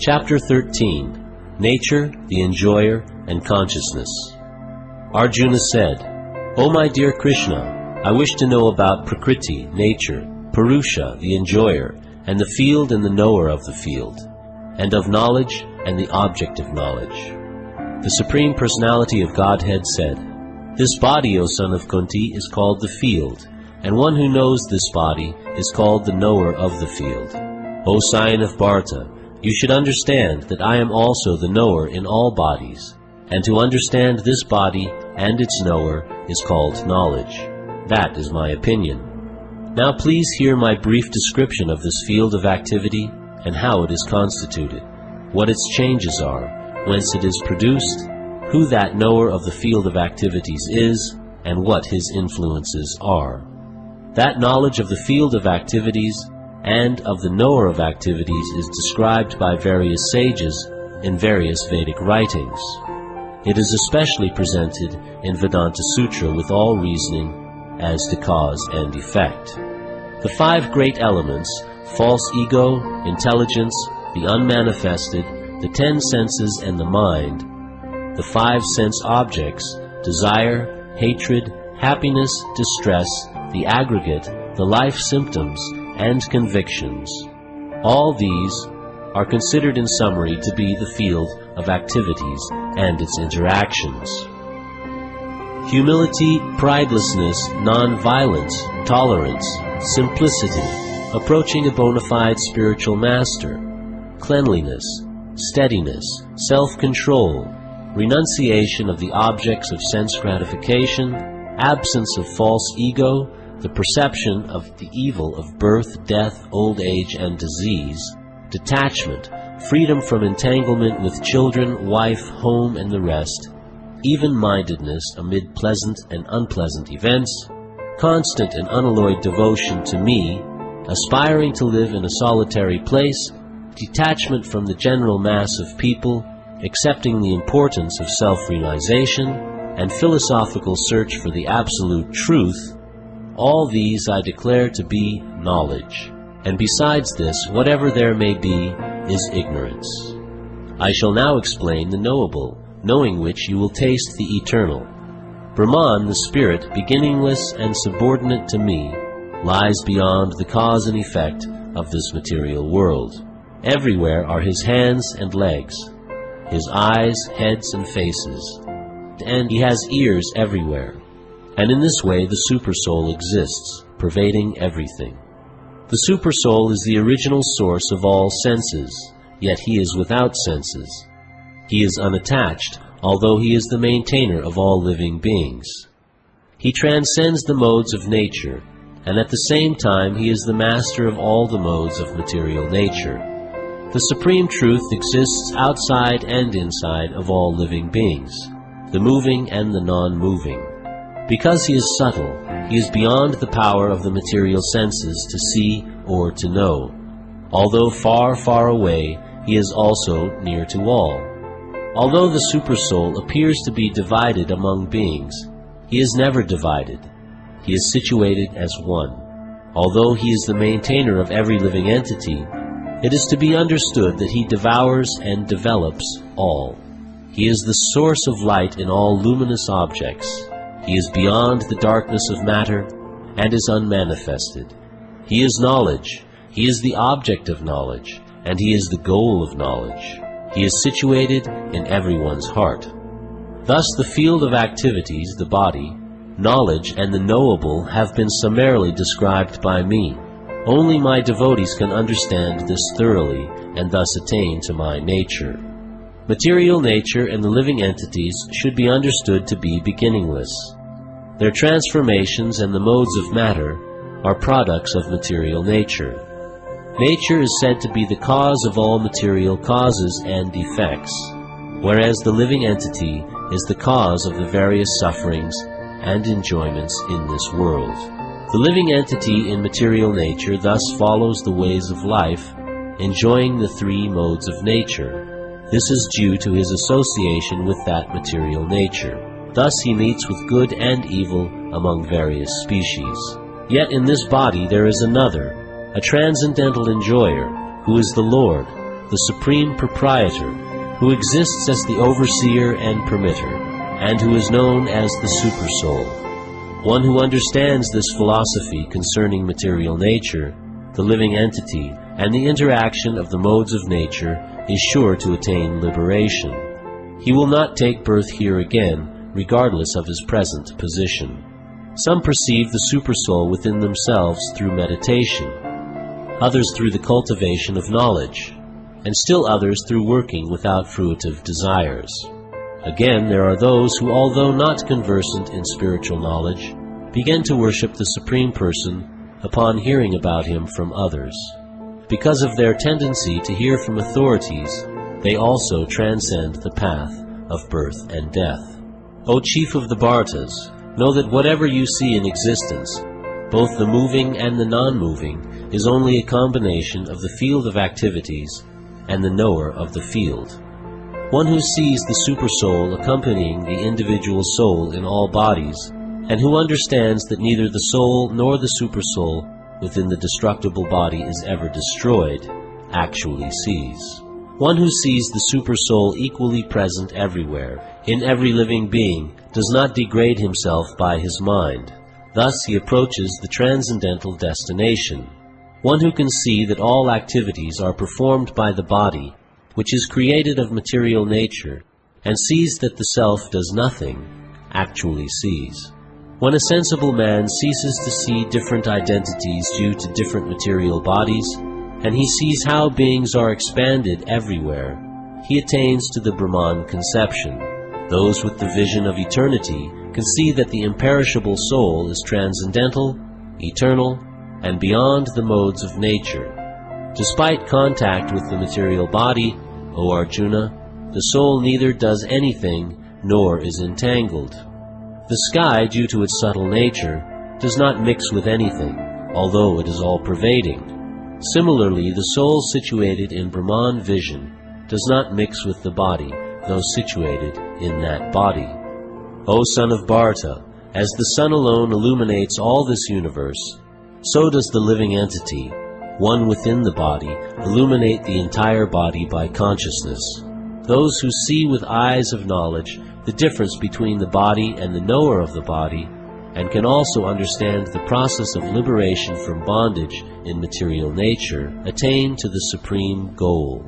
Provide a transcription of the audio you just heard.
Chapter 13. Nature, the Enjoyer, and Consciousness. Arjuna said, O my dear Krishna, I wish to know about Prakriti, nature, Purusa, the enjoyer, and the field and the knower of the field, and of knowledge and the object of knowledge. The Supreme Personality of Godhead said, This body, O son of Kunti, is called the field, and one who knows this body is called the knower of the field. O scion of Bharata, you should understand that I am also the knower in all bodies, and to understand this body and its knower is called knowledge. That is my opinion. Now please hear my brief description of this field of activity and how it is constituted, what its changes are, whence it is produced, who that knower of the field of activities is, and what his influences are. That knowledge of the field of activities and of the knower of activities is described by various sages in various Vedic writings. It is especially presented in Vedanta Sutra with all reasoning as to cause and effect. The five great elements, false ego, intelligence, the unmanifested, the 10 senses and the mind, the 5 sense objects, desire, hatred, happiness, distress, the aggregate, the life symptoms, and convictions. All these are considered in summary to be the field of activities and its interactions. Humility, pridelessness, non-violence, tolerance, simplicity, approaching a bona fide spiritual master, cleanliness, steadiness, self-control, renunciation of the objects of sense gratification, absence of false ego, the perception of the evil of birth, death, old age, and disease, detachment, freedom from entanglement with children, wife, home, and the rest, even-mindedness amid pleasant and unpleasant events, constant and unalloyed devotion to me, aspiring to live in a solitary place, detachment from the general mass of people, accepting the importance of self-realization, and philosophical search for the absolute truth, all these I declare to be knowledge, and besides this, whatever there may be, is ignorance. I shall now explain the knowable, knowing which you will taste the eternal. Brahman, the spirit, beginningless and subordinate to me, lies beyond the cause and effect of this material world. Everywhere are his hands and legs, his eyes, heads, and faces, and he has ears everywhere. And in this way the Supersoul exists, pervading everything. The Supersoul is the original source of all senses, yet he is without senses. He is unattached, although he is the maintainer of all living beings. He transcends the modes of nature, and at the same time he is the master of all the modes of material nature. The Supreme Truth exists outside and inside of all living beings, the moving and the non-moving. Because he is subtle, he is beyond the power of the material senses to see or to know. Although far, far away, he is also near to all. Although the Supersoul appears to be divided among beings, he is never divided. He is situated as one. Although he is the maintainer of every living entity, it is to be understood that he devours and develops all. He is the source of light in all luminous objects. He is beyond the darkness of matter and is unmanifested. He is knowledge. He is the object of knowledge, and he is the goal of knowledge. He is situated in everyone's heart. Thus the field of activities, the body, knowledge, and the knowable have been summarily described by me. Only my devotees can understand this thoroughly and thus attain to my nature. Material nature and the living entities should be understood to be beginningless. Their transformations and the modes of matter are products of material nature. Nature is said to be the cause of all material causes and effects, whereas the living entity is the cause of the various sufferings and enjoyments in this world. The living entity in material nature thus follows the ways of life, enjoying the 3 modes of nature. This is due to his association with that material nature. Thus he meets with good and evil among various species. Yet in this body there is another, a transcendental enjoyer, who is the Lord, the Supreme Proprietor, who exists as the Overseer and Permitter, and who is known as the Supersoul. One who understands this philosophy concerning material nature, the living entity, and the interaction of the modes of nature is sure to attain liberation. He will not take birth here again, regardless of his present position. Some perceive the Supersoul within themselves through meditation, others through the cultivation of knowledge, and still others through working without fruitive desires. Again, there are those who, although not conversant in spiritual knowledge, begin to worship the Supreme Person upon hearing about him from others. Because of their tendency to hear from authorities, they also transcend the path of birth and death. O Chief of the Bhartas, know that whatever you see in existence, both the moving and the non-moving, is only a combination of the field of activities and the knower of the field. One who sees the Supersoul accompanying the individual soul in all bodies, and who understands that neither the soul nor the Supersoul within the destructible body is ever destroyed, actually sees. One who sees the Supersoul equally present everywhere, in every living being, does not degrade himself by his mind. Thus he approaches the transcendental destination. One who can see that all activities are performed by the body, which is created of material nature, and sees that the self does nothing, actually sees. When a sensible man ceases to see different identities due to different material bodies, and he sees how beings are expanded everywhere, he attains to the Brahman conception. Those with the vision of eternity can see that the imperishable soul is transcendental, eternal, and beyond the modes of nature. Despite contact with the material body, O Arjuna, the soul neither does anything nor is entangled. The sky, due to its subtle nature, does not mix with anything, although it is all-pervading. Similarly, the soul situated in Brahman vision does not mix with the body, though situated in that body. O son of Bharata, as the sun alone illuminates all this universe, so does the living entity, one within the body, illuminate the entire body by consciousness. Those who see with eyes of knowledge the difference between the body and the knower of the body, and can also understand the process of liberation from bondage in material nature, attain to the supreme goal.